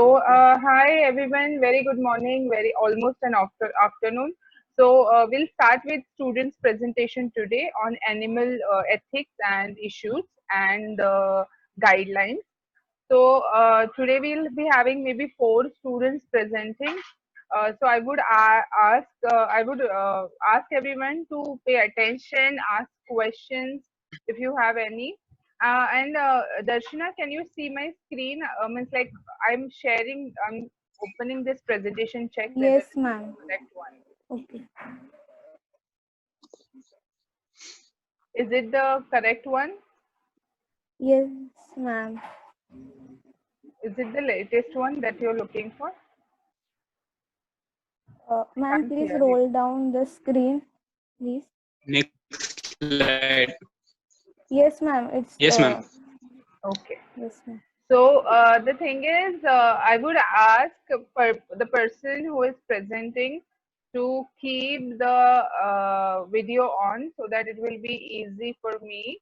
Hi everyone, very good morning, very almost an afternoon. We'll start with students' presentation today on animal ethics and issues and guidelines. Today we'll be having maybe four students presenting. I would ask everyone to pay attention, ask questions if you have any. Darshana, can you see my screen? It's like I'm opening this presentation. Check whether Yes, this is ma'am. the correct one. Okay. Is it the correct one? Yes, ma'am. Is it the latest one that you're looking for? Ma'am, Can't please hear you. roll down the screen, please. Next slide. Yes, ma'am. It's Yes, ma'am. Okay. yes, ma'am. The thing is, I would ask the person who is presenting to keep the video on so that it will be easy for me.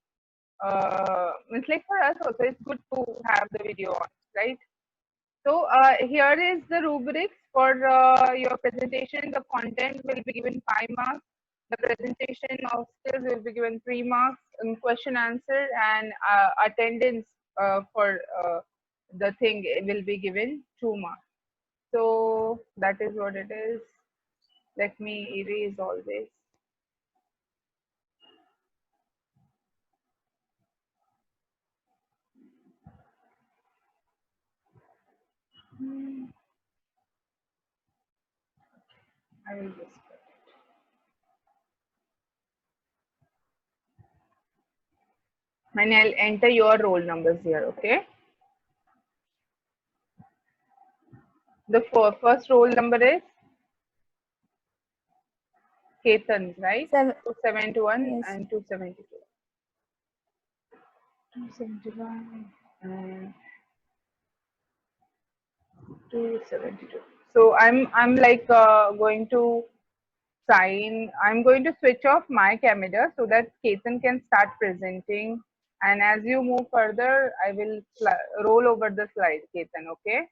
It's like for us also, it's good to have the video on, right? Here is the rubrics for your presentation. The content will be given 5 marks. The presentation of skills will be given 3 marks. Question answer and attendance for the thing will be given 2 marks. So that is what it is. Let me erase all this. I will just put it. And I'll enter your roll numbers here, okay? The first roll number is Ketan, right? 271 Yes. and 272. 271 and 272. So I'm like going to I'm going to switch off my camera so that Ketan can start presenting. And as you move further, I will roll over the slide, Ketan, okay?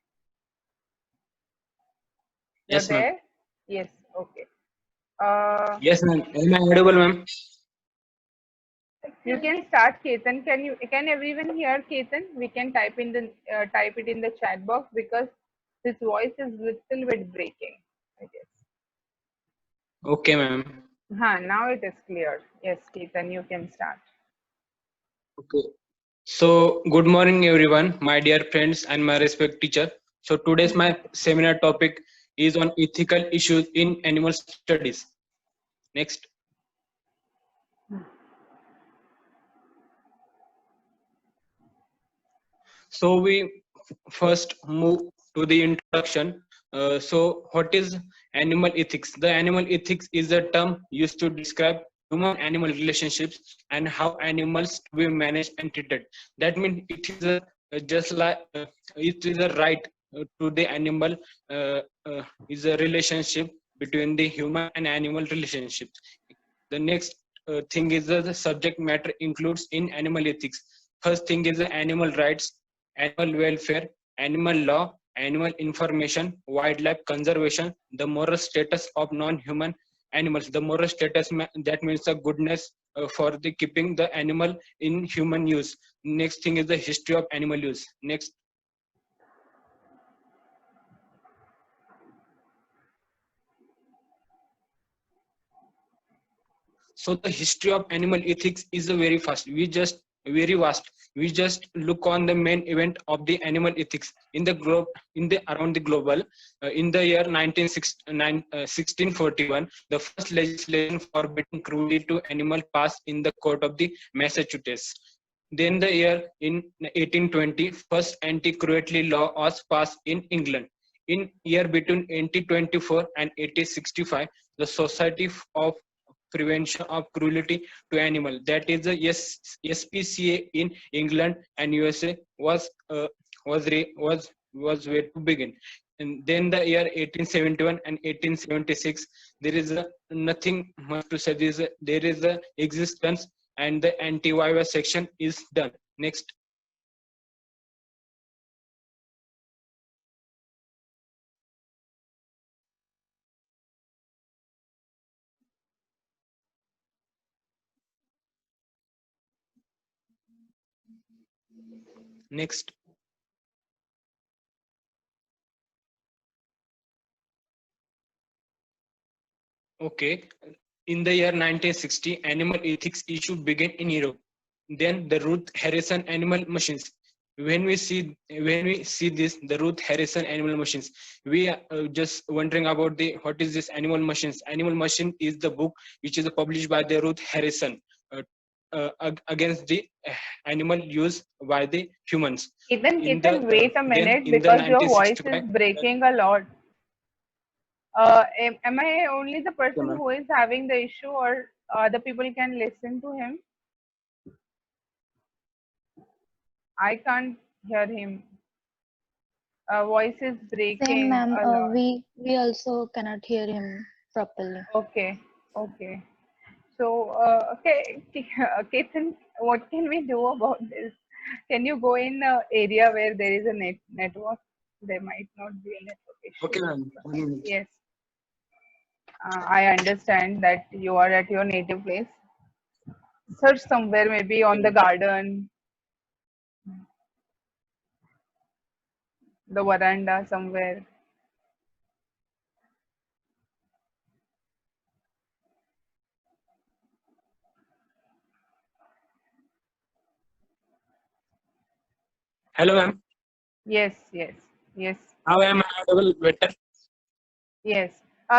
You're Yes, ma'am. there? Yes, okay. Yes, ma'am. Am I audible, ma'am? You can start, Ketan. Can everyone hear Ketan? We can type it in the chat box because his voice is little bit breaking, I guess. Okay, ma'am. Now it is clear. Yes, Ketan, you can start. Okay. So, good morning, everyone, my dear friends and my respect teacher. So, today's my seminar topic is on ethical issues in animal studies. Next. So, we first move to the introduction. What is animal ethics? The animal ethics is a term used to describe human-animal relationships and how animals to be managed and treated. That means it is just like it is a right to the animal is a relationship between the human and animal relationships. The next thing is the subject matter includes in animal ethics. First thing is the animal rights, animal welfare, animal law, animal information, wildlife conservation, the moral status of non-human animals. The moral status that means the goodness for the keeping the animal in human use. Next thing is the history of animal use. Next. So the history of animal ethics is a very fast. Very vast. We just look on the main event of the animal ethics in the globe, around the global. In the year 1641, the first legislation forbidding cruelty to animal passed in the court of the Massachusetts. Then the year in 1820, first anti-cruelty law was passed in England. In year between 1824 and 1865, the Society of Prevention of Cruelty to Animal, that is the SPCA in England and USA was where to begin. And then the year 1871 and 1876, there is nothing much to say. There is a existence and the anti-viva section is done. Next. Next. Okay. In the year 1960, animal ethics issue began in Europe. Then the Ruth Harrison animal machines. When we see this, the Ruth Harrison animal machines, we are just wondering about the what is this animal machines. Animal machine is the book which is published by the Ruth Harrison against the animal use by the humans. Ketan, wait a Then minute in the because your voice is 1965. breaking a lot. Am I only the person Ma'am. who is having the issue, or other people can listen to him? I can't hear him. Voice is Same, breaking ma'am. a lot. We also cannot hear him properly. Okay, okay. So, okay, Ketan, what can we do about this? Can you go in an area where there is a network? There might not be a network issue. Okay, ma'am. 1 minute. Yes. I understand that you are at your native place. Search somewhere, maybe on the garden, the veranda, somewhere. Hello, ma'am. Yes, yes, yes, How am I audible better? yes.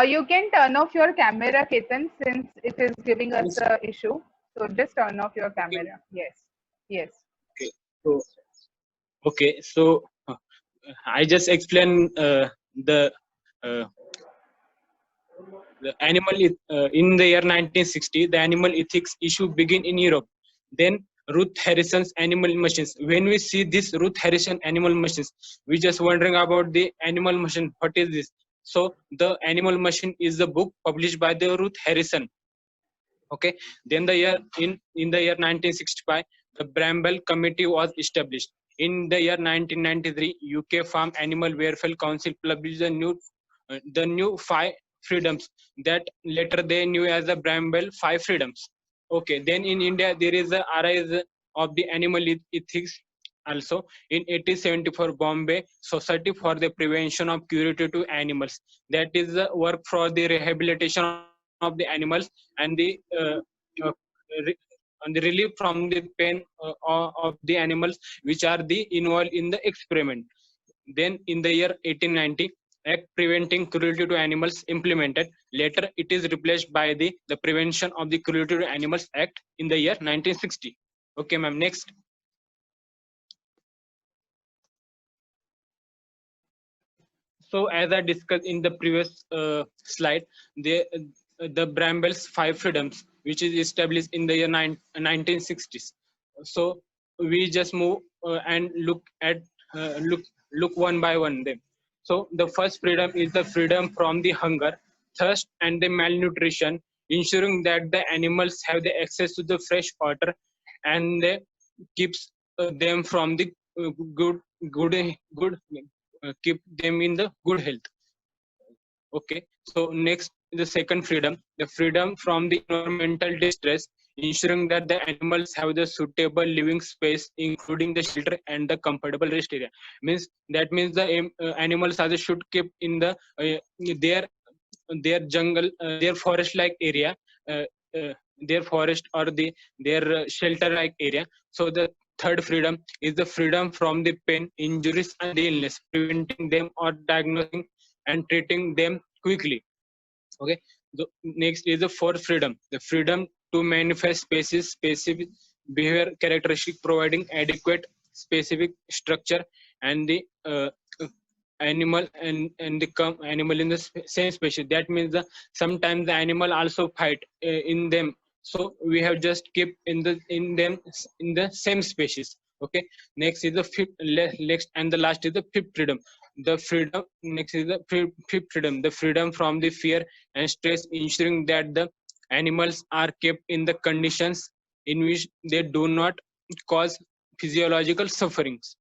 You can turn off your camera, Ketan, since it is giving us Yes. a issue. So just turn off your Okay. camera. Yes, yes. So I just explain the uh, the in the year 1960. The animal ethics issue began in Europe. Then Ruth Harrison's animal machines. When we see this Ruth Harrison animal machines, we just wondering about the animal machine. What is this? So the animal machine is the book published by the Ruth Harrison. Okay. Then in the year 1965, the Bramble Committee was established. In the year 1993, UK Farm Animal Welfare Council published the new 5 freedoms that later they knew as the Bramble 5 freedoms. Okay. Then in India, there is a rise of the animal ethics. Also, in 1874, Bombay Society for the Prevention of Cruelty to Animals, that is the work for the rehabilitation of the animals and the uh, re- and the relief from the pain of the animals which are the involved in the experiment. Then in the year 1890, Act Preventing Cruelty to Animals implemented. Later, it is replaced by the Prevention of the Cruelty to Animals Act in the year 1960. Okay, ma'am. Next. So as I discussed in the previous slide, the Bramble's 5 freedoms, which is established in the year 1960s. So we just move and look one by one them. So the first freedom is the freedom from the hunger, thirst, and the malnutrition, ensuring that the animals have the access to the fresh water and keeps them from the good keep them in the good health. Okay. So next, the second freedom, the freedom from the environmental distress, ensuring that the animals have the suitable living space, including the shelter and the comfortable rest area. Means the animals are should keep in the their their jungle, their forest like area, uh, uh, their forest or their shelter like area. So the third freedom is the freedom from the pain, injuries, and the illness, preventing them or diagnosing and treating them quickly. Okay. The next is the fourth freedom, the freedom to manifest species specific behavior characteristic, providing adequate specific structure and the animal and the animal in the same species. That means the sometimes the animal also fight in them, so we have just keep in them in the same species. Okay. Next is the next and the last is the fifth freedom, the freedom next is the fifth freedom, the freedom from the fear and stress, ensuring that the animals are kept in the conditions in which they do not cause physiological sufferings.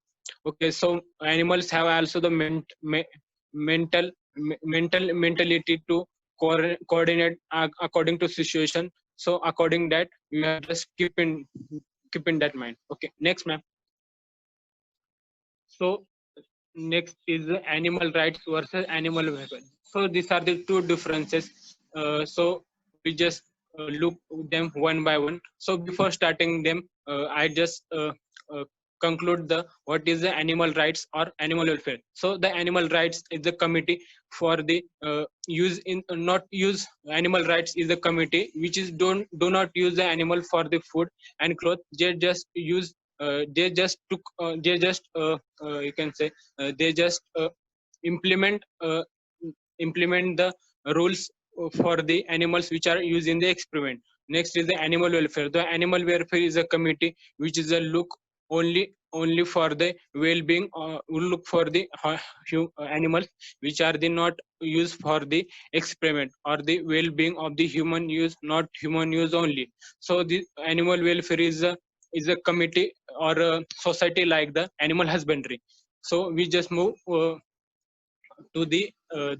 Okay. So animals have also the mental mentality to coordinate according to situation. So according that, we have just keep in that mind. Okay. Next, ma'am. So next is the animal rights versus animal welfare. So these are the two differences. So we just look them one by one. So before starting them, I just uh, conclude the what is the animal rights or animal welfare. So the animal rights is the committee for the use in not use animal rights is the committee which is do not use the animal for the food and cloth. They just use they just took they just you can say they just implement implement the rules for the animals which are used in the experiment. Next is the animal welfare. The animal welfare is a committee which is a look only for the well-being will look for the animals which are the not used for the experiment or the well-being of the human use, not human use only. So the animal welfare is a committee or a society like the animal husbandry. So we just move to the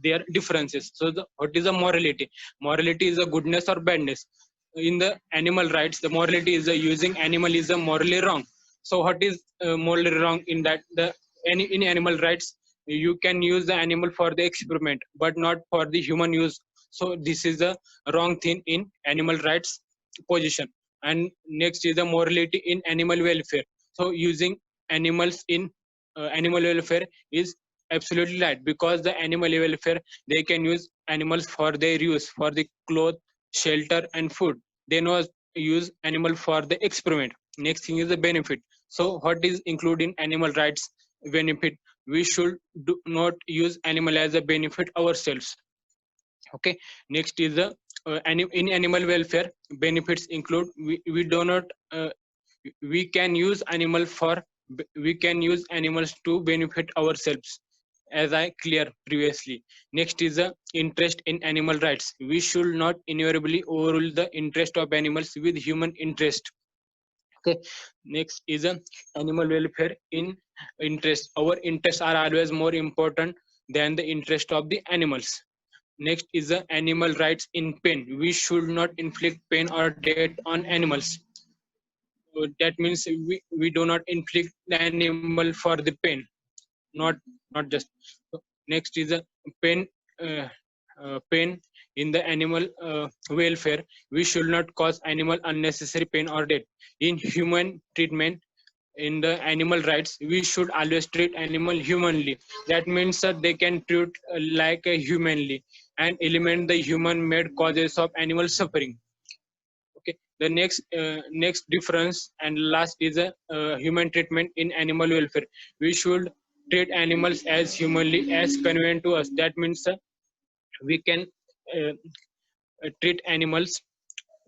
their differences. So what is the morality? Morality is a goodness or badness. In the animal rights, the morality is using animal is morally wrong. So what is morally wrong in that? The in animal rights you can use the animal for the experiment but not for the human use. So this is a wrong thing in animal rights position. And next is the morality in animal welfare. So using animals in animal welfare is absolutely right, because the animal welfare they can use animals for their use for the cloth, shelter and food. They not use animal for the experiment. Next thing is the benefit. So what is included in animal rights benefit? We should do not use animal as a benefit ourselves. Okay. Next is the in animal welfare benefits include we do not we can use animal for we can use animals to benefit ourselves, as I clear previously. Next is the interest in animal rights. We should not invariably overrule the interest of animals with human interest. Okay. Next is a animal welfare in interest. Our interests are always more important than the interest of the animals. Next is the animal rights in pain. We should not inflict pain or death on animals. So that means we do not inflict the animal for the pain, not not just. So next is a pain uh, pain in the animal welfare. We should not cause animal unnecessary pain or death. In human treatment, in the animal rights, we should always treat animal humanly. That means that they can treat like a humanly and eliminate the human made causes of animal suffering. Okay. The next difference and last is a human treatment in animal welfare. We should treat animals as humanly as convenient to us. That means we can uh, treat animals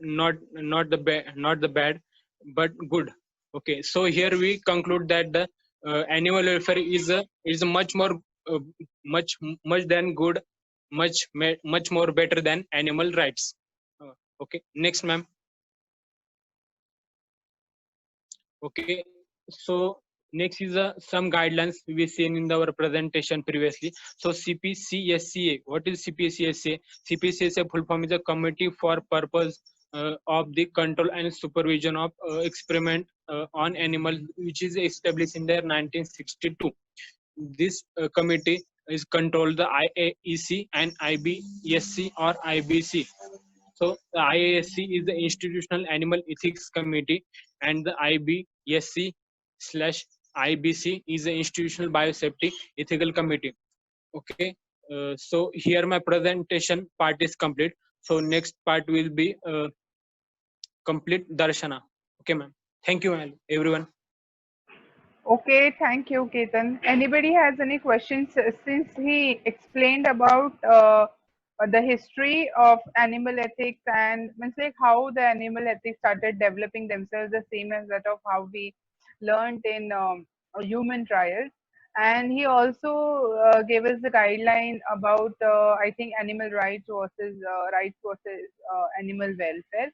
not the bad but good. Okay. So here we conclude that the animal welfare is a much more uh, much much than good, much more better than animal rights. Okay. Next, ma'am. Okay, so next is some guidelines we seen in our presentation previously. So CPCSCA, what is CPCSCA? CPCSCA full form is a committee for purpose of the control and supervision of experiment on animals, which is established in the 1962. This committee is controlled the IAEC and IBSC or IBC. So the IASC is the Institutional Animal Ethics Committee, and the IBSC slash IBC is the Institutional Biosafety Ethical Committee. Okay. So here my presentation part is complete. So next part will be complete Darshana. Okay, ma'am. Thank you, ma'am, everyone. Okay, thank you, Ketan. Anybody has any questions since he explained about the history of animal ethics and means like how the animal ethics started developing themselves, the same as that of how we learned in human trials. And he also gave us the guideline about I think animal rights versus animal welfare.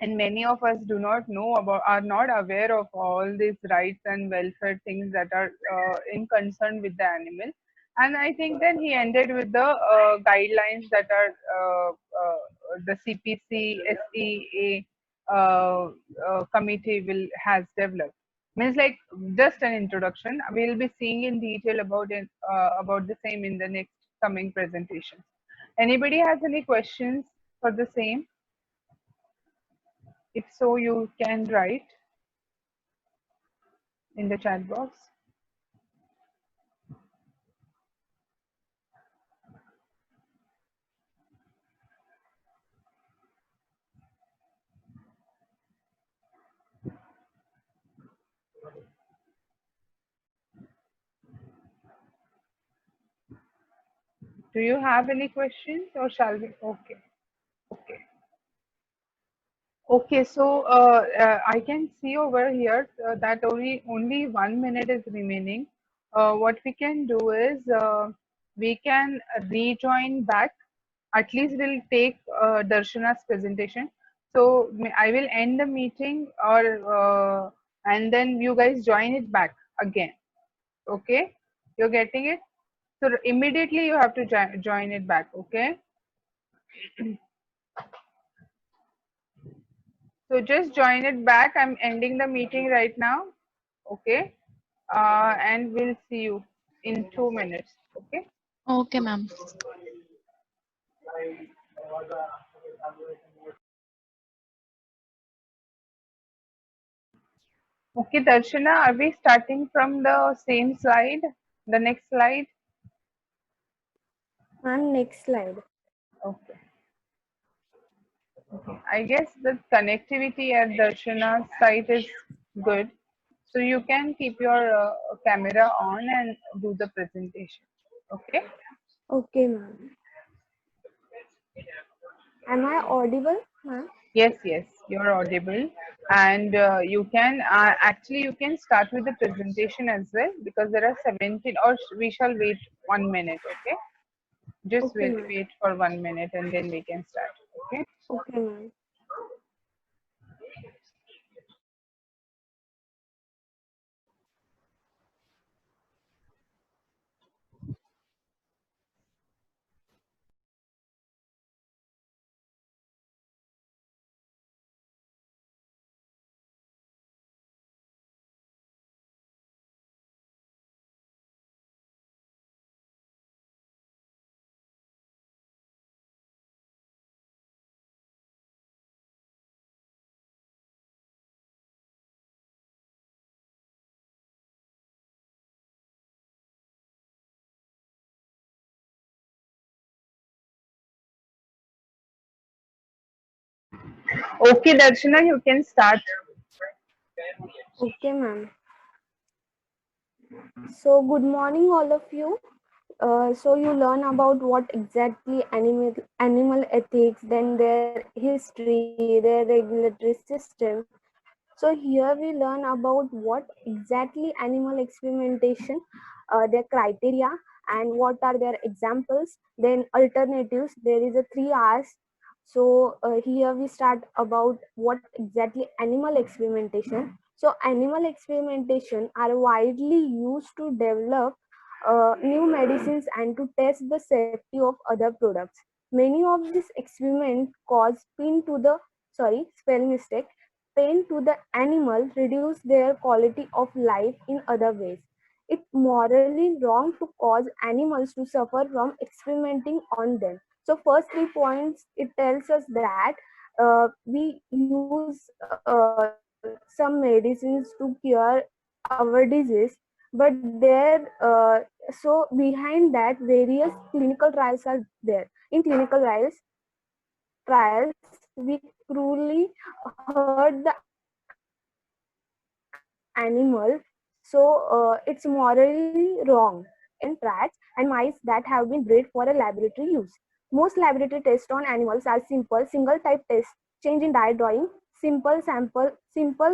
And many of us do not know about, are not aware of all these rights and welfare things that are in concern with the animal. And I think then he ended with the guidelines that are the CPC SEA committee will has developed. Means like just an introduction. We'll be seeing in detail about the same in the next coming presentations. Anybody has any questions for the same? If so, you can write in the chat box. Do you have any questions or shall we? Okay. Okay. Okay, so I can see over here that only 1 minute is remaining. What we can do is we can rejoin back. At least we'll take Darshana's presentation. So I will end the meeting, or and then you guys join it back again. Okay, you're getting it. So immediately you have to join it back. Okay. So just join it back. I'm ending the meeting right now. Okay. And we'll see you in 2 minutes. Okay. Okay, ma'am. Okay, Darshana, are we starting from the same slide? The next slide? Ma'am, next slide. Okay. Okay. I guess the connectivity at Darshana's site is good. So you can keep your camera on and do the presentation. Okay. Okay, ma'am. Am I audible, ma'am? Yes, yes, you're audible, and you can actually you can start with the presentation as well, because there are 17, or we shall wait 1 minute. Okay, just Okay, ma'am. wait for 1 minute and then we can start. Okay. Okay, ma'am. Okay, Darshana, you can start. Okay, ma'am. So, good morning, all of you. So you learn about what exactly animal ethics, then their history, their regulatory system. So here we learn about what exactly animal experimentation, their criteria, and what are their examples, then alternatives. There is a 3 R's. So here we start about what exactly animal experimentation. So animal experimentation are widely used to develop new medicines and to test the safety of other products. Many of these experiments cause spell mistake, pain to the animal, reduce their quality of life in other ways. It's morally wrong to cause animals to suffer from experimenting on them. So first 3 points, it tells us that we use some medicines to cure our disease, but so behind that various clinical trials are there. In clinical trials we cruelly hurt the animal, so it's morally wrong. Animals are given in rats and mice that have been bred for a laboratory use. Most laboratory tests on animals are simple single type tests: change in diet drawing, simple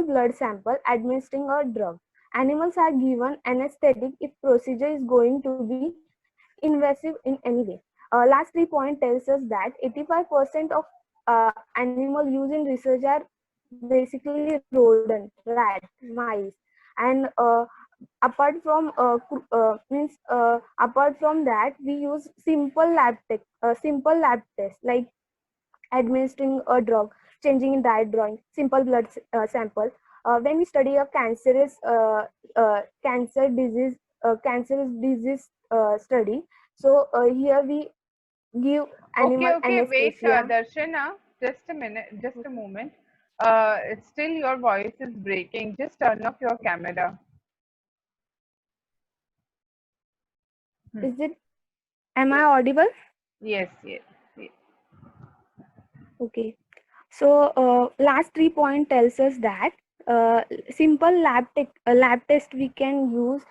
blood sample, administering a drug. Animals are given anesthetic if procedure is going to be invasive in any way. Last 3 point tells us that 85% of animal used in research are basically rodent, rat, mice, and apart from that, we use simple lab tests like administering a drug, changing in diet drawing, simple blood sample. when we study a cancerous disease study, so here we give Okay, animal okay, wait, anesthesia. Darshana, just a minute, just a moment. It's still your voice is breaking. Just turn off your camera. Hmm. Is it? Am I audible? Yes, yes, yes. Okay. So last 3 point tells us that simple lab test we can use.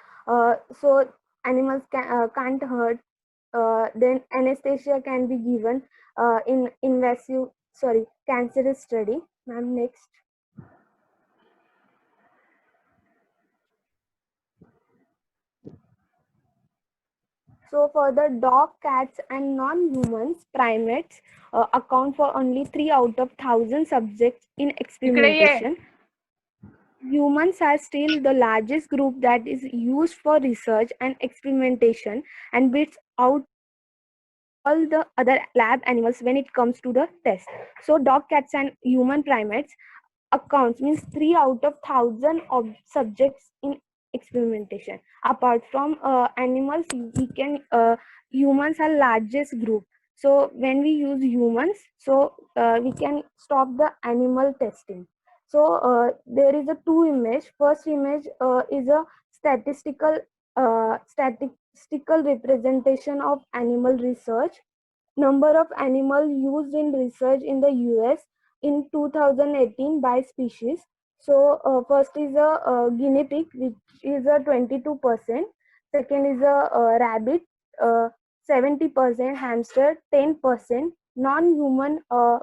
So animals can't hurt. Then anesthesia can be given in cancerous study. Ma'am, next. So for the dog, cats, and non-humans primates account for only 3 out of 1,000 subjects in इकडे ये. experimentation. Humans are still the largest group that is used for research and experimentation and beats out all the other lab animals when it comes to the test. So dog, cats, and human primates accounts means 3 out of 1,000 of subjects in experimentation. Apart from animals, we can humans are largest group. So when we use humans, so we can stop the animal testing. So there is a two image. First image is a statistical representation of animal research. Number of animals used in research in the US in 2018 by species. So first is a guinea pig, which is a 22%. Second is a rabbit, 70%. Hamster, 10%. Non-human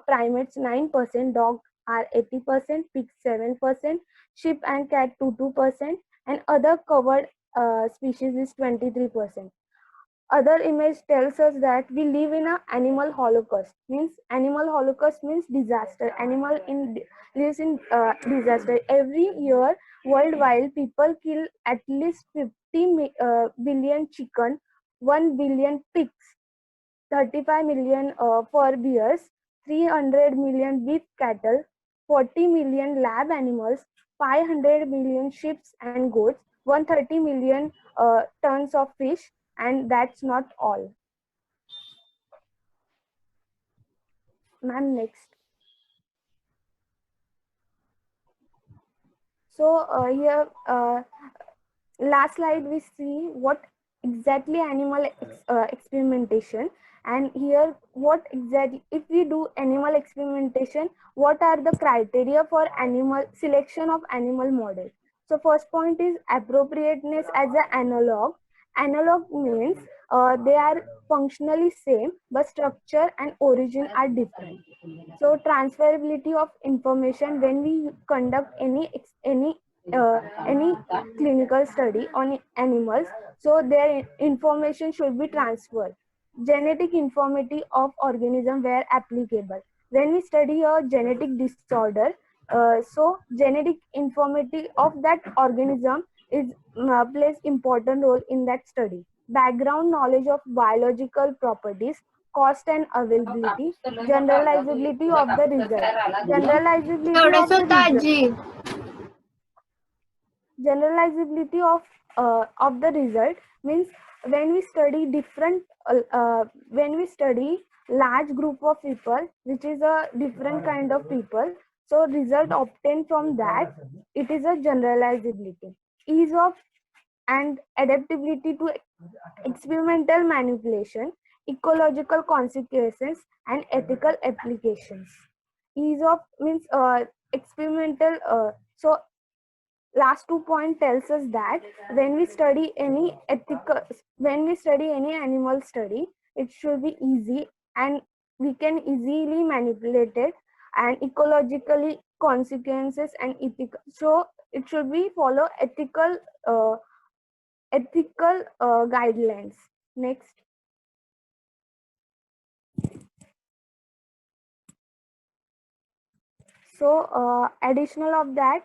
primates, 9%. Dog are 80%. Pig, 7%. Sheep and cat, 2%. And other covered species is 23%. Other image tells us that we live in a animal holocaust. Means animal holocaust means disaster. Animal lives in disaster. Every year worldwide, people kill at least 50 billion chicken, 1 billion pigs, 35 million fur bears, 300 million beef cattle, 40 million lab animals, 500 million sheep and goats, 130 million tons of fish, and that's not all. Ma'am, next. So here, last slide we see what exactly animal experimentation, and here what exactly, if we do animal experimentation, what are the criteria for animal selection of animal model. So first point is appropriateness as an analog. Analog means they are functionally same but structure and origin are different. So transferability of information, when we conduct any clinical study on animals, so their information should be transferred. Genetic information of organism where applicable. When we study a genetic disorder, so genetic information of that organism is plays important role in that study. Background knowledge of biological properties, cost and availability, generalizability of the result. Generalizability of the result means when we study when we study large group of people, which is a different kind of people, so result obtained from that, it is a generalizability. Ease of and adaptability to experimental manipulation, ecological consequences, and ethical applications. Ease of means experimental. So last 2 point tells us that when we study any animal study, it should be easy and we can easily manipulate it, and ecologically consequences and ethical. So it should be follow ethical guidelines. Next. So additional of that,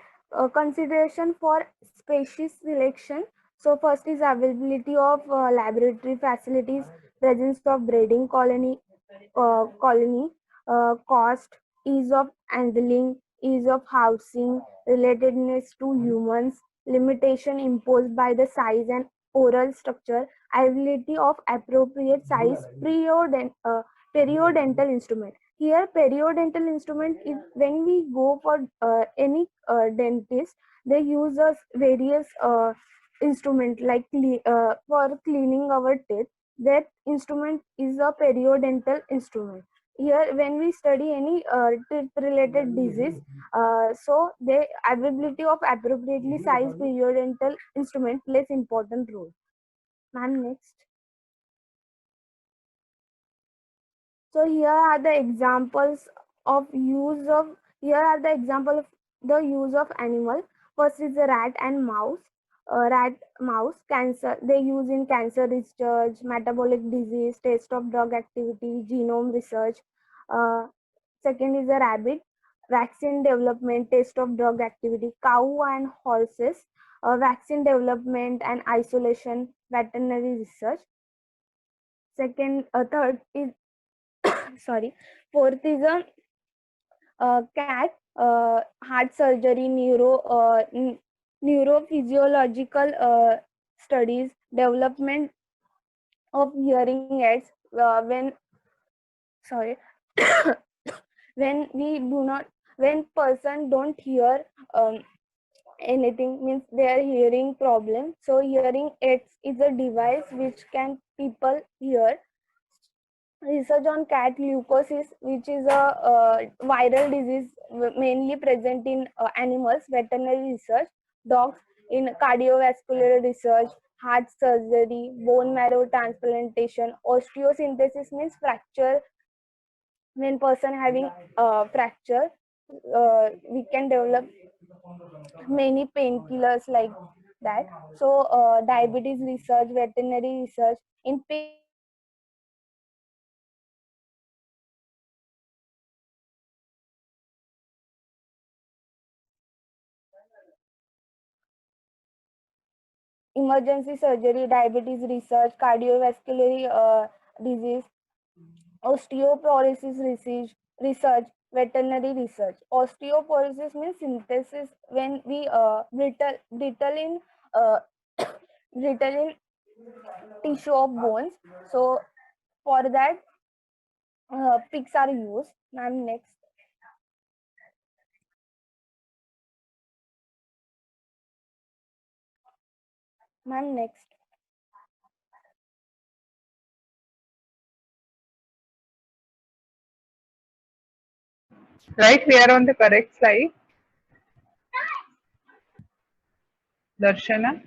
consideration for species selection. So first is availability of laboratory facilities, presence of breeding colony, cost, ease of handling, ease of housing, relatedness to humans, limitation imposed by the size and oral structure, availability of appropriate size periodontal instrument. Here, periodontal instrument is when we go for any dentist, they use us various instrument like for cleaning our teeth. That instrument is a periodontal instrument. Here, when we study any teeth related disease, so the availability of appropriately sized periodontal instrument plays important role. Ma'am, next. So here are the example of the use of animal. First is the rat and mouse. Rat mouse cancer they use in cancer research, metabolic disease, test of drug activity, genome research. Uh, Second is the rabbit, vaccine development, test of drug activity. Cow and horses, vaccine development and isolation, veterinary research. Third is sorry. Fourth is a cat, heart surgery, neurophysiological studies, development of hearing aids. When sorry, when we do not, when person don't hear anything, means their hearing problem. So hearing aids is a device which can people hear. Research on cat leukosis, which is a viral disease mainly present in animals, veterinary research. Dogs in cardiovascular research, heart surgery, bone marrow transplantation. Osteosynthesis means fracture. When person having fracture, we can develop many painkillers like that. So diabetes research, veterinary research. In pigs, emergency surgery, diabetes research, cardiovascular disease, osteoporosis research, veterinary research. Osteoporosis means synthesis when we uh, brittle in tissue of bones. So for that, pigs are used. Ma'am, next. Ma'am, next. Right, we are on the correct slide. Darshana,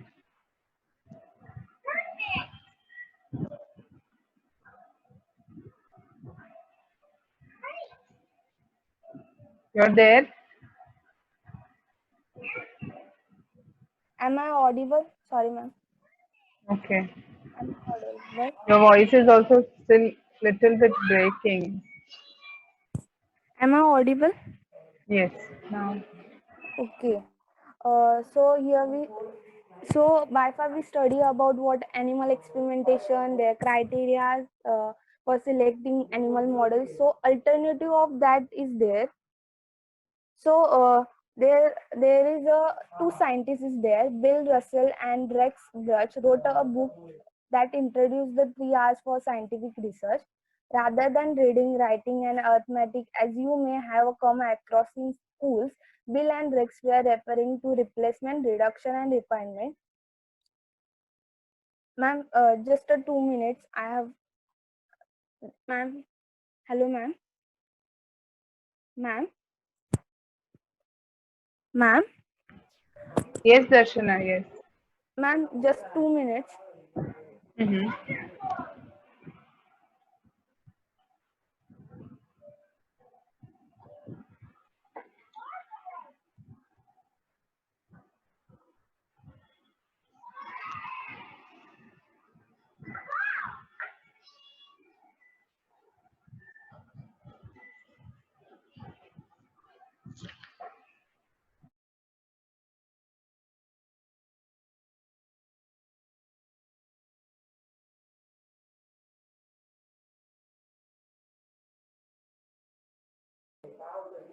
you're there. Am I audible? Sorry, ma'am. Okay. I'm audible. Your voice is also still little bit breaking. Am I audible? Yes. Now. Okay. So by far we study about what animal experimentation, their criteria for selecting animal models. So alternative of that is there. So there is a two scientists is there, Bill Russell and Rex Bruch wrote a book that introduced the 3 R's for scientific research. Rather than reading, writing, and arithmetic, as you may have come across in schools, Bill and Rex were referring to replacement, reduction, and refinement. Ma'am, just a 2 minutes. I have, ma'am. Hello, ma'am. Ma'am. Ma'am. Yes, Darshana, yes. Ma'am, just 2 minutes. Mm-hmm.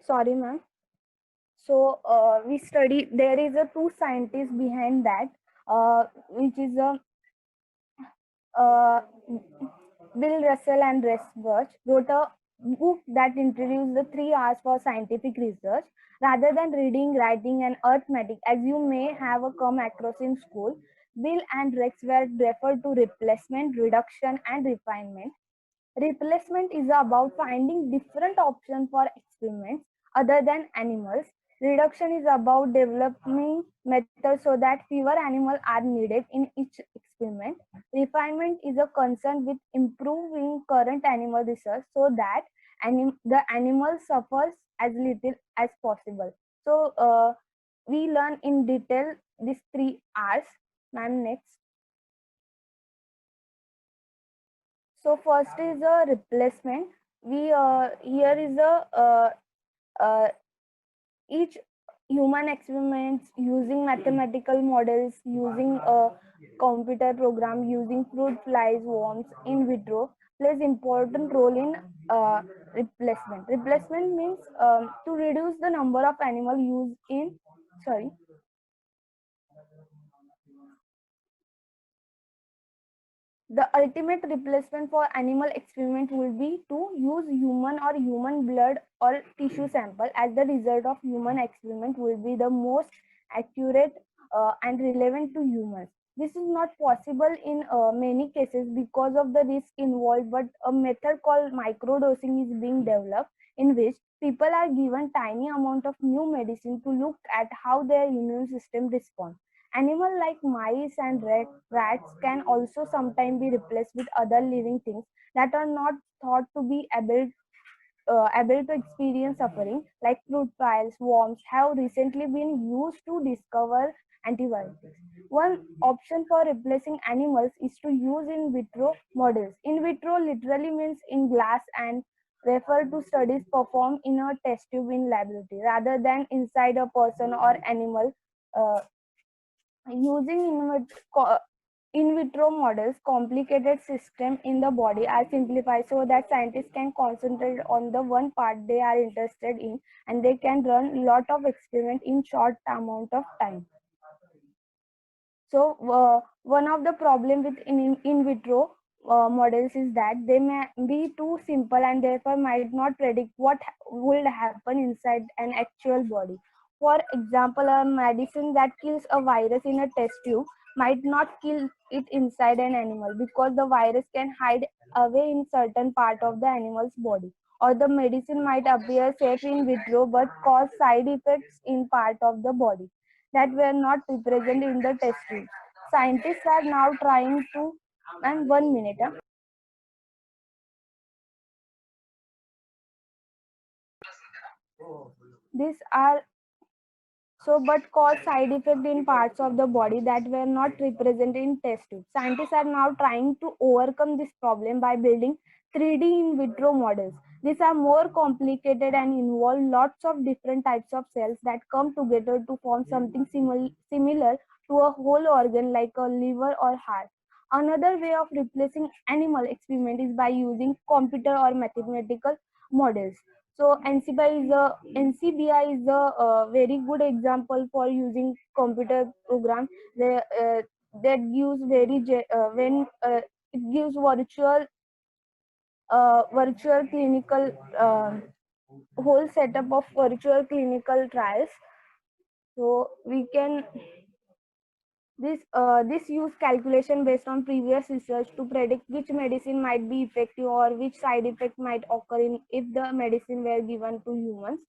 Sorry, ma'am. So we study, there is a two scientists behind that, which is a uh, Bill Russell and Rex Birch wrote a book that introduced the 3 hours for scientific research. Rather than reading, writing, and arithmetic, as you may have come across in school, Bill and Rex were referred to replacement, reduction, and refinement. Replacement is about finding different options for experiments other than animals. Reduction is about developing methods so that fewer animals are needed in each experiment. Refinement is a concern with improving current animal research so that the animal suffers as little as possible. So we learn in detail these 3 R's. Ma'am, next. So first is a replacement. We here is a each human experiments using mathematical models, using a computer program, using fruit flies, worms in vitro plays important role in replacement. Replacement means to reduce the number of animal used in sorry The ultimate replacement for animal experiment will be to use human or human blood or tissue sample, as the result of human experiment will be the most accurate and relevant to humans. This is not possible in many cases because of the risk involved, but a method called microdosing is being developed, in which people are given tiny amount of new medicine to look at how their immune system responds. Animals like mice and rats can also sometimes be replaced with other living things that are not thought to be able to experience suffering, like fruit flies, worms, have recently been used to discover antibiotics. One option for replacing animals is to use in vitro models. In vitro literally means in glass and refer to studies performed in a test tube in laboratory rather than inside a person or animal. Uh, Using in vitro models, complicated system in the body are simplified so that scientists can concentrate on the one part they are interested in, and they can run lot of experiment in short amount of time. So one of the problem with in vitro models is that they may be too simple and therefore might not predict what will happen inside an actual body. For example, a medicine that kills a virus in a test tube might not kill it inside an animal because the virus can hide away in certain part of the animal's body. Or the medicine might appear safe in vitro but cause side effects in part of the body that were not present in the test tube. Scientists are now trying to, and 1 minute, these are but cause side effect in parts of the body that were not represented in test tubes. Scientists are now trying to overcome this problem by building 3D in vitro models. These are more complicated and involve lots of different types of cells that come together to form something similar to a whole organ like a liver or heart. Another way of replacing animal experiment is by using computer or mathematical models. So NCBI is a very good example for using computer program that gives when it gives virtual clinical whole setup of virtual clinical trials. So we can this use calculation based on previous research to predict which medicine might be effective or which side effect might occur if the medicine were given to humans.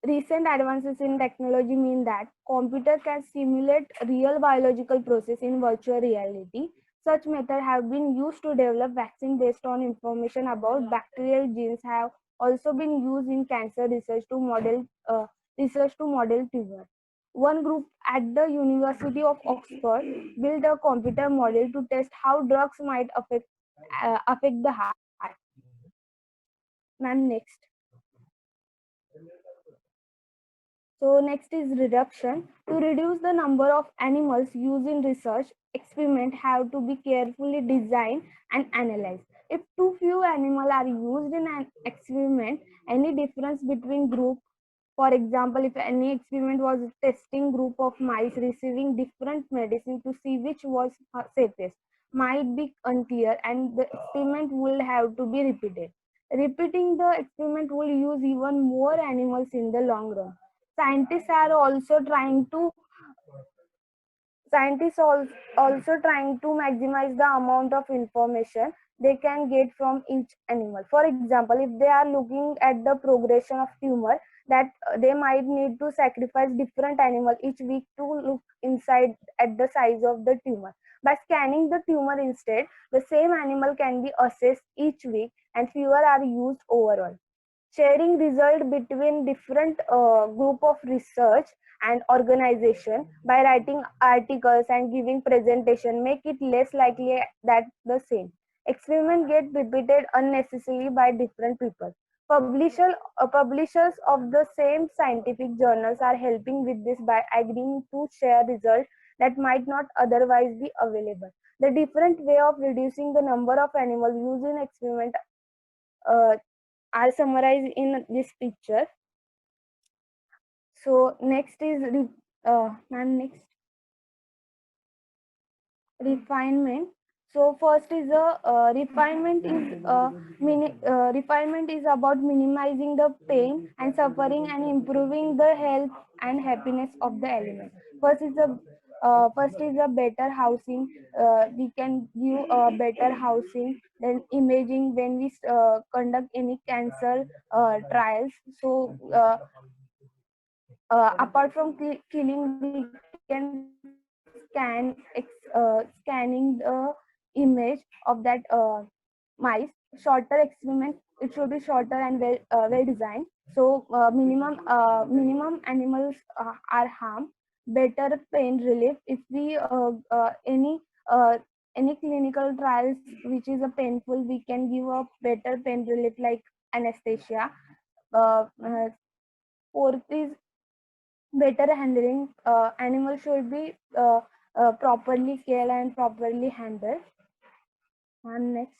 Recent advances in technology mean that computer can simulate real biological process in virtual reality. Such methods have been used to develop vaccine based on information about bacterial genes, have also been used in cancer research to model tumor. One group at the University of Oxford built a computer model to test how drugs might affect the heart. Ma'am, next. So next is reduction. To reduce the number of animals used in research, experiment have to be carefully designed and analyzed. If too few animals are used in an experiment, any difference between group, for example, if any experiment was testing group of mice receiving different medicine to see which was safest, might be unclear and the experiment will have to be repeated. Repeating the experiment will use even more animals in the long run. Scientists are also trying to Scientists also trying to maximize the amount of information they can get from each animal. For example, if they are looking at the progression of tumor, that they might need to sacrifice different animal each week to look inside at the size of the tumor. By scanning the tumor instead, the same animal can be assessed each week and fewer are used overall. Sharing result between different group of research and organization by writing articles and giving presentation make it less likely that the same experiment get repeated unnecessarily by different people. Publishers of the same scientific journals are helping with this by agreeing to share results that might not otherwise be available. The different way of reducing the number of animals used in experiment uh, are summarized in this picture. So next is next refinement. So first is a refinement is about minimizing the pain and suffering and improving the health and happiness of the element. First is a better housing. We can give a better housing. Then imaging when we conduct any cancer trials. So apart from killing, we can scanning the image of that mice. Shorter experiment, it should be shorter and well designed. So minimum animals are harmed. Better pain relief. If we uh, any clinical trials which is a painful, we can give a better pain relief like anesthesia. uh, uh, Fourth is better handling. Animals should be properly cared and properly handled. And next,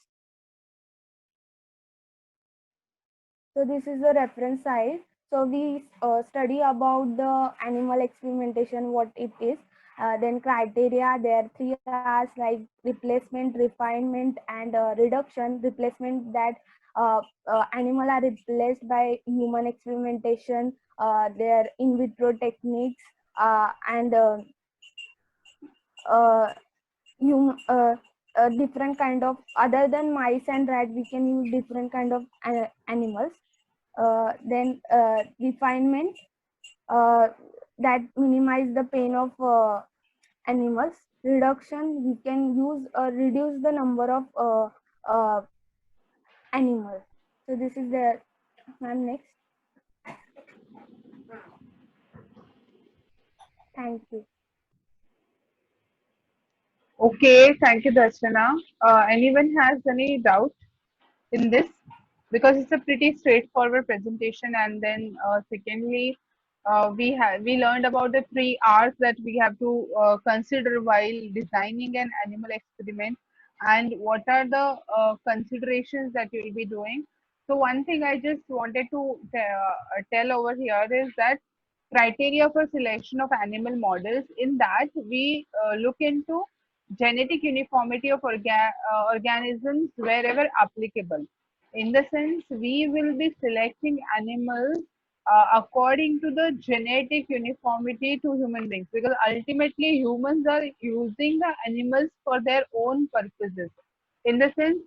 so this is the reference side. So we study about the animal experimentation, what it is. Then criteria, there are 3 R's like replacement, refinement, and reduction. Replacement, that animal are replaced by human experimentation, their in vitro techniques, and uh, different kind of, other than mice and rat, we can use different kind of animals. Then refinement, uh, that minimize the pain of animals. Reduction, we can use reduce the number of animals. So this is the ma'am. Next, thank you. Okay, thank you, Darshana. Anyone has any doubt in this? Because it's a pretty straightforward presentation. And then secondly, we learned about the 3 R's that we have to consider while designing an animal experiment, and what are the considerations that you will be doing. So one thing I just wanted to tell over here is that criteria for selection of animal models, in that we look into genetic uniformity of organisms wherever applicable. In the sense, we will be selecting animals according to the genetic uniformity to human beings, because ultimately humans are using the animals for their own purposes. In the sense,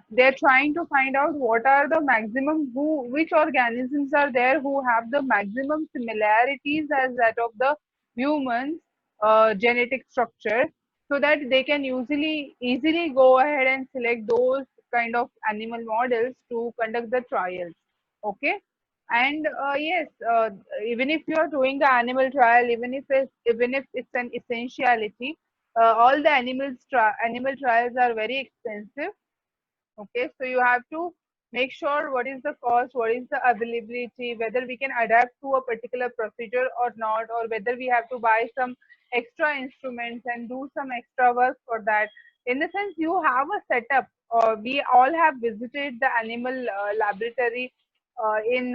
they're trying to find out what are the maximum, which organisms are there who have the maximum similarities as that of the human's genetic structure, so that they can easily go ahead and select those kind of animal models to conduct the trials. Okay. And yes, even if you are doing the animal trial, even if it's an essentiality, all the animal trials are very expensive. Okay, so you have to Make sure what is the cost, what is the availability, whether we can adapt to a particular procedure or not, or whether we have to buy some extra instruments and do some extra work for that. In the sense, you have a setup. We all have visited the animal laboratory in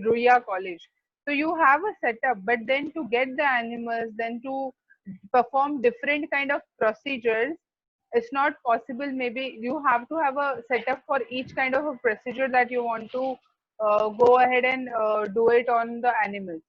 Ruya College. So you have a setup, but then to get the animals, then to perform different kind of procedures, it's not possible. Maybe you have to have a setup for each kind of a procedure that you want to go ahead and do it on the animals.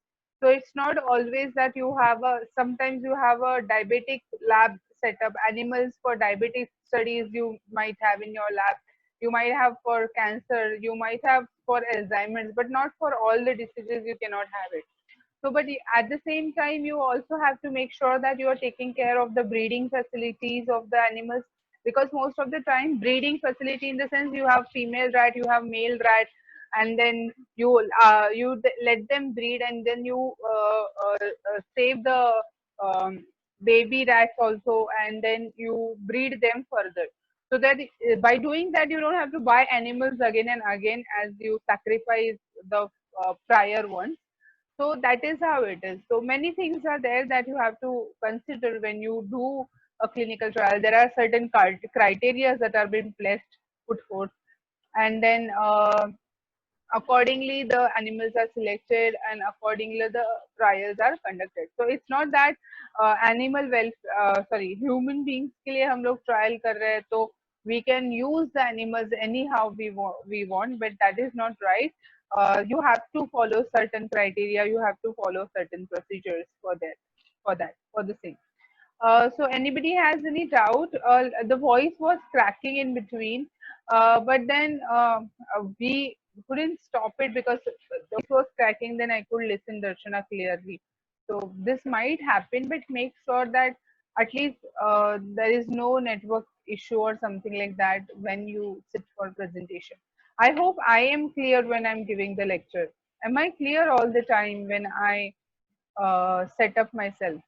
So it's not always that you have a, sometimes you have a diabetic lab setup, animals for diabetic studies you might have in your lab, you might have for cancer, you might have for Alzheimer's, but not for all the diseases you cannot have it. So, but at the same time, you also have to make sure that you are taking care of the breeding facilities of the animals, because most of the time, breeding facility in the sense you have female rat, you have male rat, and then let them breed, and then you save the um, baby rats also, and then you breed them further. So that by doing that, you don't have to buy animals again and again as you sacrifice the prior ones. So that is how it is. So many things are there that you have to consider when you do a clinical trial. There are certain criteria that are being placed, put forth, and then accordingly the animals are selected, and accordingly the trials are conducted. So it's not that animal welfare, sorry, human beings के लिए हम लोग trial कर रहे हैं, तो we can use the animals anyhow we want, but that is not right. You have to follow certain criteria, you have to follow certain procedures for that, for the same. So anybody has any doubt? The voice was cracking in between, but then we couldn't stop it because the voice was cracking. Then I could listen Darshana clearly. So this might happen, but make sure that at least there is no network issue or something like that when you sit for presentation. I hope I am clear when I'm giving the lecture. Am I clear all the time when I set up myself?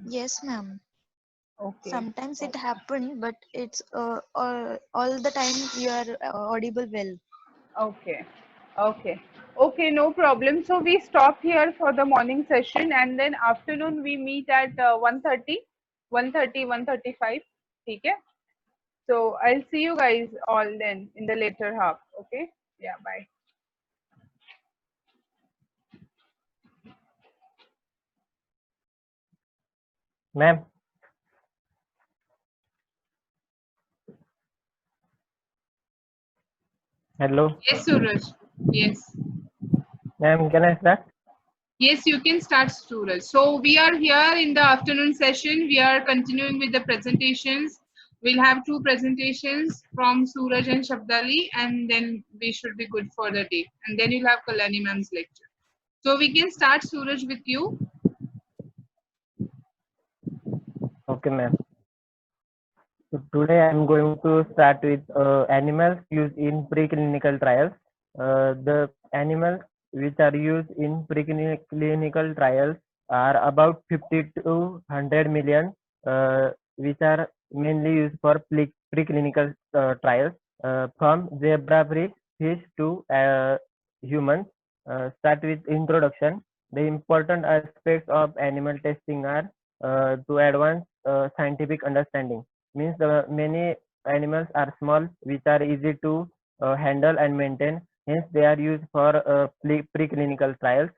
Yes, ma'am. Okay. Sometimes it happen, but it's all the time you are audible well. Okay, okay, okay, no problem. So we stop here for the morning session, and then afternoon we meet at 1:30, 1:30, 1:35. Okay. So I'll see you guys all then in the later half. Okay. Yeah. Bye. Ma'am, hello. Yes, Suraj. Yes. Ma'am, can I start? Yes, you can start, Suraj. So we are here in the afternoon session. We are continuing with the presentations. We'll have two presentations from Suraj and Shabdali, and then we should be good for the day. And then you'll have Kalani ma'am's lecture. So we can start, Suraj, with you. Okay, ma'am. So today I'm going to start with animals used in preclinical trials. The animals which are used in preclinical trials are about 50 to 100 million, which are mainly used for preclinical trials, from fish to humans. Start with introduction. The important aspects of animal testing are to advance scientific understanding. Means many animals are small, which are easy to handle and maintain. Hence, they are used for preclinical trials.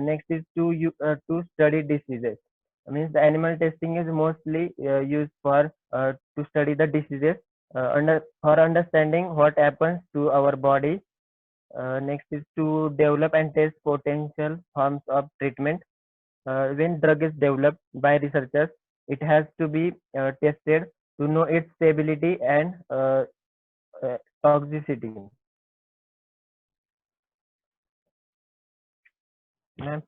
Next is to study diseases. Means the animal testing is mostly used for to study the diseases, for understanding what happens to our body. Next is to develop and test potential forms of treatment. When drug is developed by researchers, it has to be tested to know its stability and toxicity. Ma'am,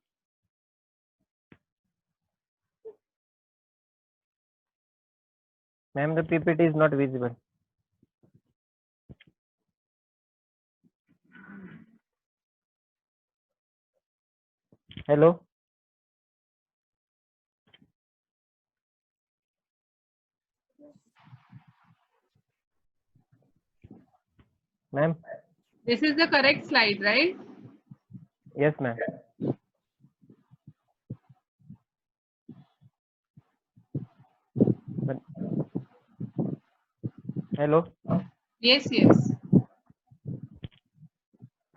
ma'am, the PPT is not visible. Hello. Ma'am? This is the correct slide, right? Yes, ma'am. But- Hello. Yes, yes.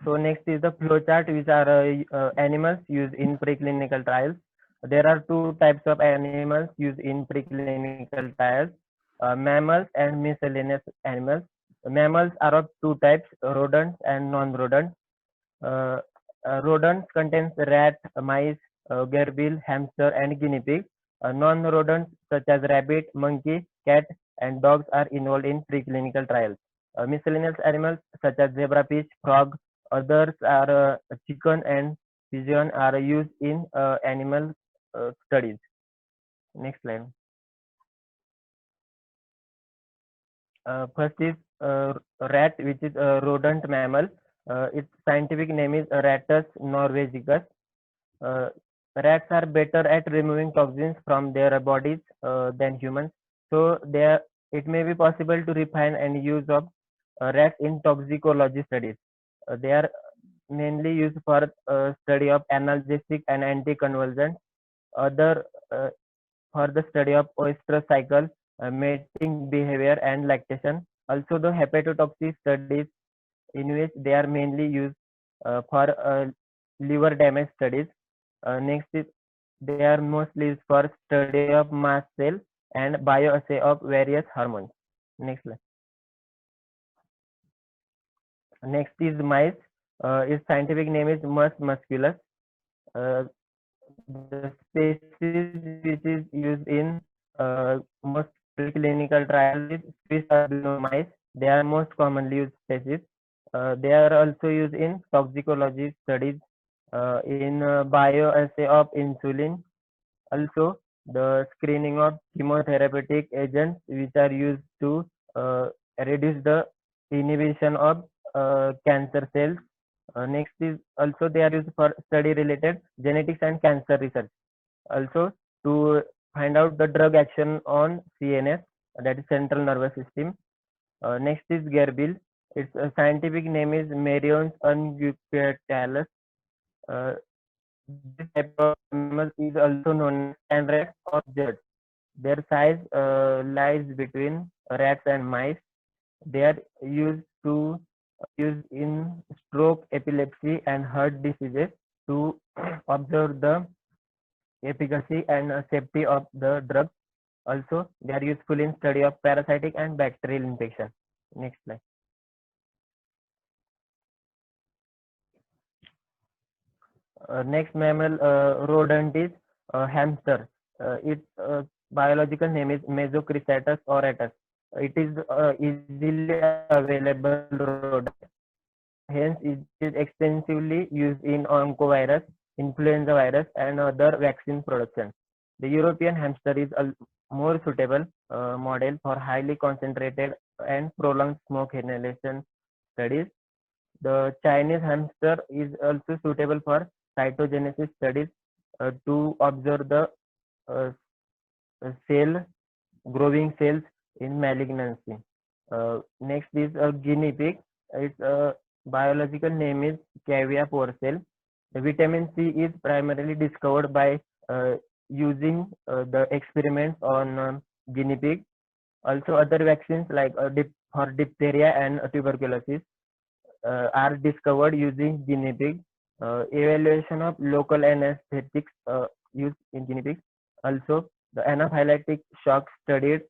So next is the flowchart, which are animals used in preclinical trials. There are two types of animals used in preclinical trials: mammals and miscellaneous animals. Mammals are of two types: rodents and non-rodents. Uh, Rodents contains rat, mice, gerbil, hamster, and guinea pig. Non-rodents such as rabbit, monkey, cat, and dogs are involved in preclinical trials. Miscellaneous animals such as zebra fish, frog, others are chicken and pigeon are used in animal studies. Next slide. First is rat, which is a rodent mammal. Its scientific name is Rattus norvegicus. Uh, Rats are better at removing toxins from their bodies than humans, so it may be possible to refine and use of rats in toxicology studies. They are mainly used for study of analgesic and anticonvulsant, other for the study of oyster cycle, mating behavior, and lactation. Also, the hepatotoxic studies in which they are mainly used for liver damage studies. Next is they are mostly used for study of mast cell and bioassay of various hormones. Next slide. Next is mice. Its scientific name is Mus musculus. Uh, the species which is used in most preclinical trials is Swiss albino mice. They are most commonly used species. They are also used in toxicology studies, in bioassay of insulin. Also, the screening of chemotherapeutic agents which are used to reduce the inhibition of cancer cells. Next is also they are used for study related genetics and cancer research. Also to find out the drug action on CNS, that is central nervous system. Next is gerbil. Its scientific name is Merion's unguicuetalus. Uh, this type of animal is also known as sand rats or jets. Their size lies between rats and mice. They are used in stroke, epilepsy, and heart diseases to observe the efficacy and safety of the drug. Also, they are useful in study of parasitic and bacterial infection. Next slide. Next mammal rodent is hamster. Its biological name is Mesochrysatus auratus. It is easily available rodent. Hence, it is extensively used in oncovirus, influenza virus, and other vaccine production. The European hamster is a more suitable model for highly concentrated and prolonged smoke inhalation studies. The Chinese hamster is also suitable for cytogenesis studies to observe the uh, cell growing cells in malignancy. Next is a guinea pig. Its biological name is Cavia porcel. The vitamin C is primarily discovered by using the experiments on guinea pig. Also, other vaccines like for diphtheria and tuberculosis are discovered using guinea pig. Evaluation of local anesthetics used in guinea pigs. Also, the anaphylactic shock studied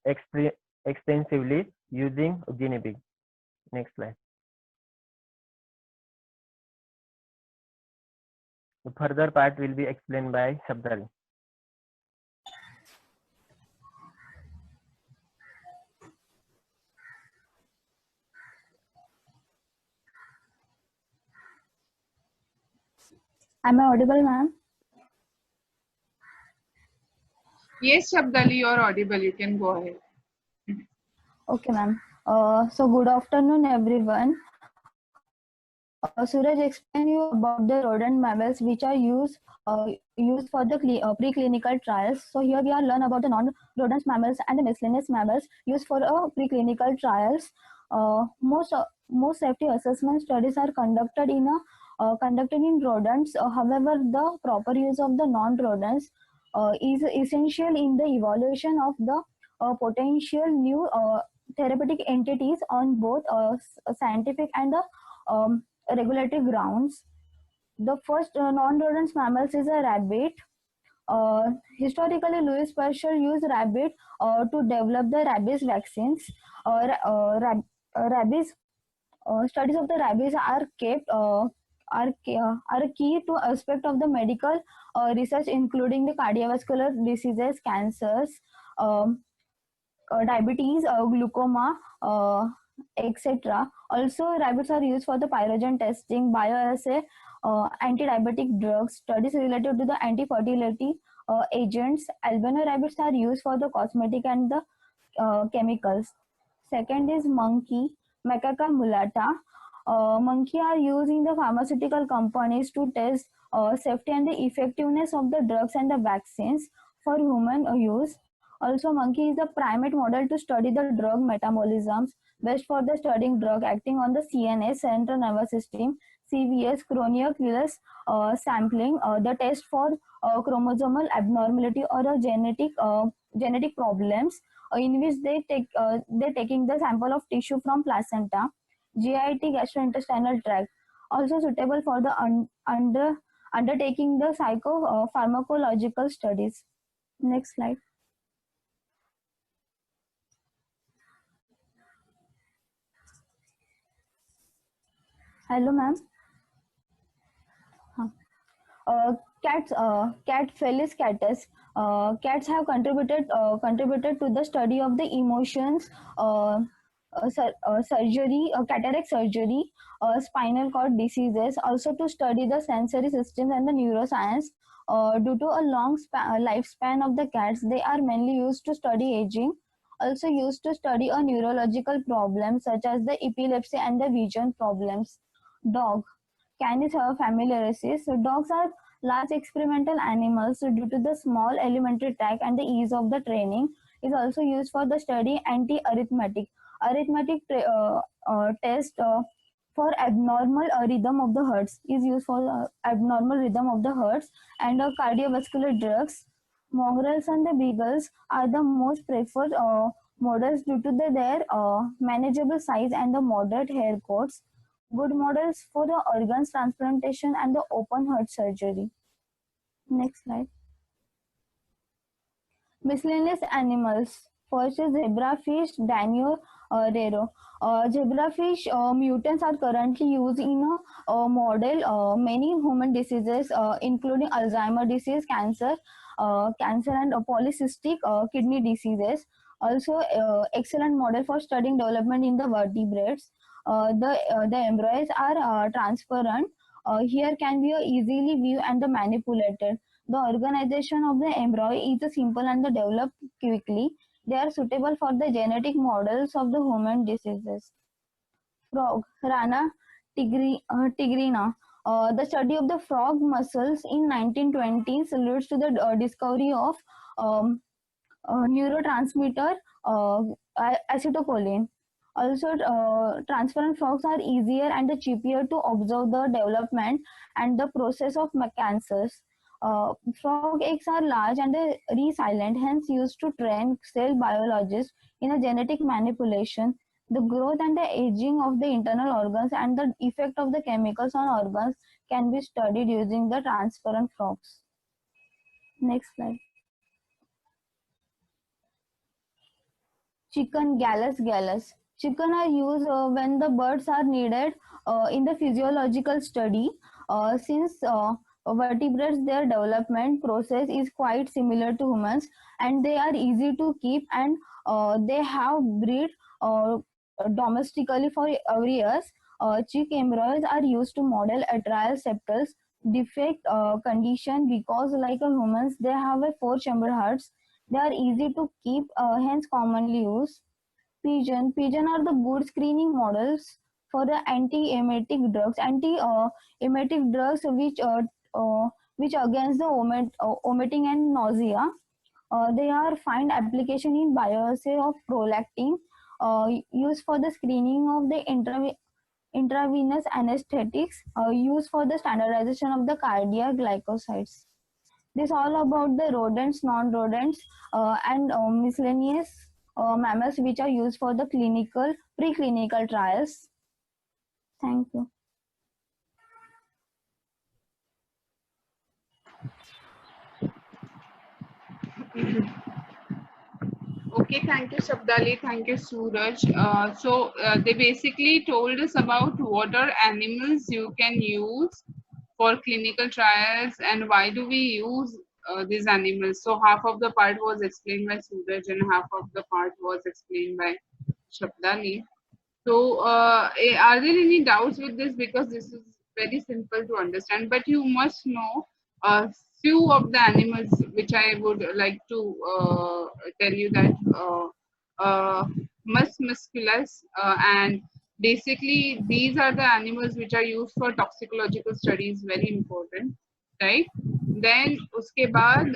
extensively using guinea pig. Next slide. The further part will be explained by Shabdali. Am I audible, ma'am? Yes, Shabdali, you're audible. You can go ahead. Okay, ma'am. So good afternoon, everyone. Suraj explained you about the rodent mammals which are used for the preclinical trials. So here we are learn about the non-rodent mammals and the miscellaneous mammals used for preclinical trials. most safety assessment studies are conducted in rodents. However, the proper use of the non-rodents is essential in the evaluation of the potential new therapeutic entities on both scientific and the regulatory grounds. The first non-rodent mammals is a rabbit. Historically, Louis Pasteur used rabbit to develop the rabies vaccines. Rabies studies of the rabies are key to aspect of the medical research, including the cardiovascular diseases, cancers, um, diabetes, glaucoma, etc. Also, rabbits are used for the pyrogen testing, bioassay, anti-diabetic drugs, studies related to the anti-fertility agents. Albino rabbits are used for the cosmetic and the chemicals. Second is monkey, Macaca mulatta. Monkey are used in the pharmaceutical companies to test safety and the effectiveness of the drugs and the vaccines for human use. Also, monkey is the primate model to study the drug metabolisms, best for the studying drug acting on the CNS, central nervous system, CVS, chronoculus sampling, the test for chromosomal abnormality or a genetic problems, in which they're taking the sample of tissue from placenta, GIT, gastrointestinal tract. Also suitable for the undertaking the pharmacological studies. Next slide. Hello, ma'am. Cat Felis catus. Cats have contributed to the study of the emotions, surgery, cataract surgery, spinal cord diseases, also to study the sensory systems and the neuroscience. Due to a long lifespan of the cats, they are mainly used to study aging, also used to study a neurological problems such as the epilepsy and the vision problems. Dog. Canis familiaris. So dogs are large experimental animals due to the small elementary tract and the ease of the training. Is also used for the study anti-arithmetic. Arithmetic test for abnormal rhythm of the hearts is used for abnormal rhythm of the hearts, and cardiovascular drugs. Mongrels and the beagles are the most preferred models due to their manageable size and the moderate hair coats. Good models for the organs transplantation and the open heart surgery. Next slide. Miscellaneous animals. First is zebrafish, Danio raro. Zebrafish mutants are currently used in a model many human diseases, including Alzheimer disease, cancer and polycystic kidney diseases. Also, excellent model for studying development in the vertebrates. The embryos are transparent. Here can be easily viewed and manipulated. The organization of the embryo is simple and developed quickly. They are suitable for the genetic models of the human diseases. Frog, Rana tigrina. The study of the frog muscles in 1920s leads to the discovery of um, neurotransmitter acetylcholine. Also, transparent frogs are easier and cheaper to observe the development and the process of mechanisms. Frog eggs are large and resilient, hence used to train cell biologists in a genetic manipulation. The growth and the aging of the internal organs and the effect of the chemicals on organs can be studied using the transparent frogs. Next slide. Chicken, Gallus. Chicken are used when the birds are needed in the physiological study. Since vertebrates, their development process is quite similar to humans, and they are easy to keep, and they have breed domestically for every years. Chick embryos are used to model atrial septal defect condition because, like humans, they have a four-chamber hearts. They are easy to keep, hence commonly used. Pigeon are the good screening models for the anti-emetic drugs. Anti-emetic drugs which against the vomiting and nausea. They are find application in bioassay of prolactin, used for the screening of the intravenous anesthetics used for the standardization of the cardiac glycosides. This all about the rodents, non-rodents, and miscellaneous mammals which are used for the clinical, preclinical trials. Thank you. Okay, thank you, Shabdali. Thank you, Suraj. They basically told us about what are animals you can use for clinical trials and why do we use these animals. So half of the part was explained by Suraj and half of the part was explained by Shabdali. So are there any doubts with this? Because this is very simple to understand, but you must know a few of the animals which I would like to tell you that mus musculus and basically these are the animals which are used for toxicological studies, very important, right? Then uske baad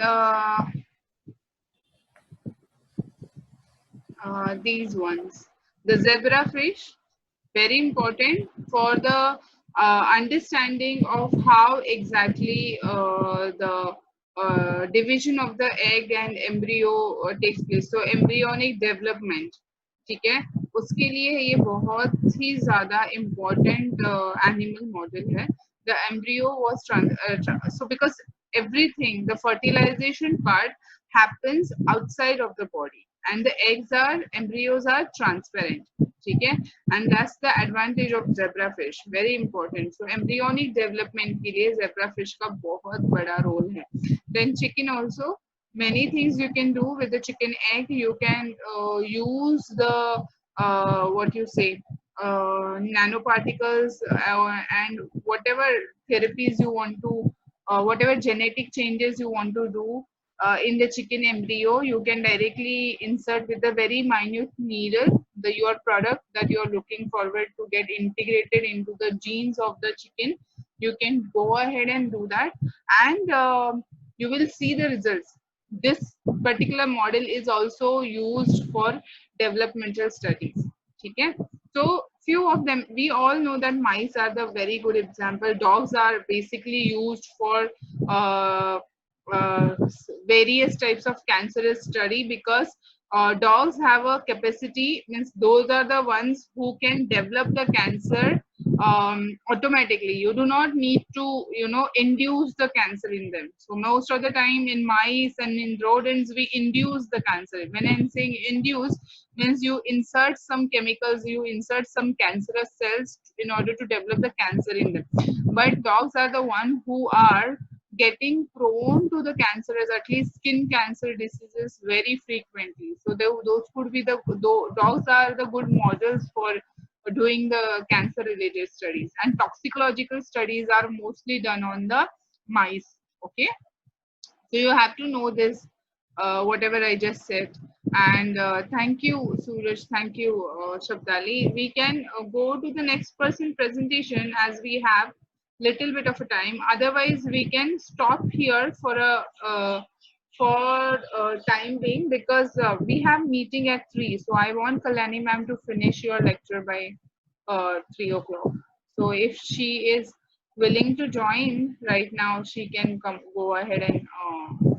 these ones, the zebrafish, very important for the understanding of how exactly the division of the egg and embryo takes place. So embryonic development, ठीक है, उसके लिए ये बहुत ही ज़्यादा important animal model है. The embryo was so because everything, the fertilization part happens outside of the body and the embryos are transparent, ठीक है, and that's the advantage of zebrafish, very important. So embryonic development के लिए zebrafish का बहुत बड़ा role है. Then chicken also, many things you can do with the chicken egg. You can use the what you say nanoparticles and whatever therapies you want to whatever genetic changes you want to do in the chicken embryo, you can directly insert with a very minute needle your product that you are looking forward to get integrated into the genes of the chicken. You can go ahead and do that, and you will see the results. This particular model is also used for developmental studies. Okay? So few of them, we all know that mice are the very good example. Dogs are basically used for various types of cancerous study because dogs have a capacity, means those are the ones who can develop the cancer automatically. You do not need to, induce the cancer in them. So most of the time in mice and in rodents, we induce the cancer. When I'm saying induce, means you insert some chemicals, you insert some cancerous cells in order to develop the cancer in them. But dogs are the one who are getting prone to the cancerous, at least skin cancer diseases very frequently. So those could be dogs are the good models for doing the cancer related studies, and toxicological studies are mostly done on the mice. Okay, so you have to know this, whatever I just said. And thank you, Suraj. Thank you, Shabdali. We can go to the next person presentation as we have little bit of a time. Otherwise, we can stop here for a time being because we have meeting at 3. So I want Kalyani ma'am to finish your lecture by 3 o'clock. So if she is willing to join right now, she can go ahead and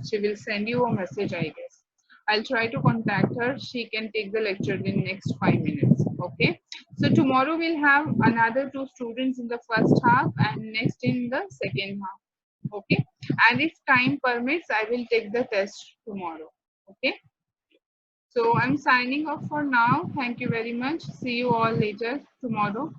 she will send you a message, I guess. I'll try to contact her. She can take the lecture in next 5 minutes. Okay. So tomorrow we'll have another 2 students in the first half and next in the second half. Okay. And if time permits, I will take the test tomorrow. Okay. So I'm signing off for now. Thank you very much. See you all later tomorrow.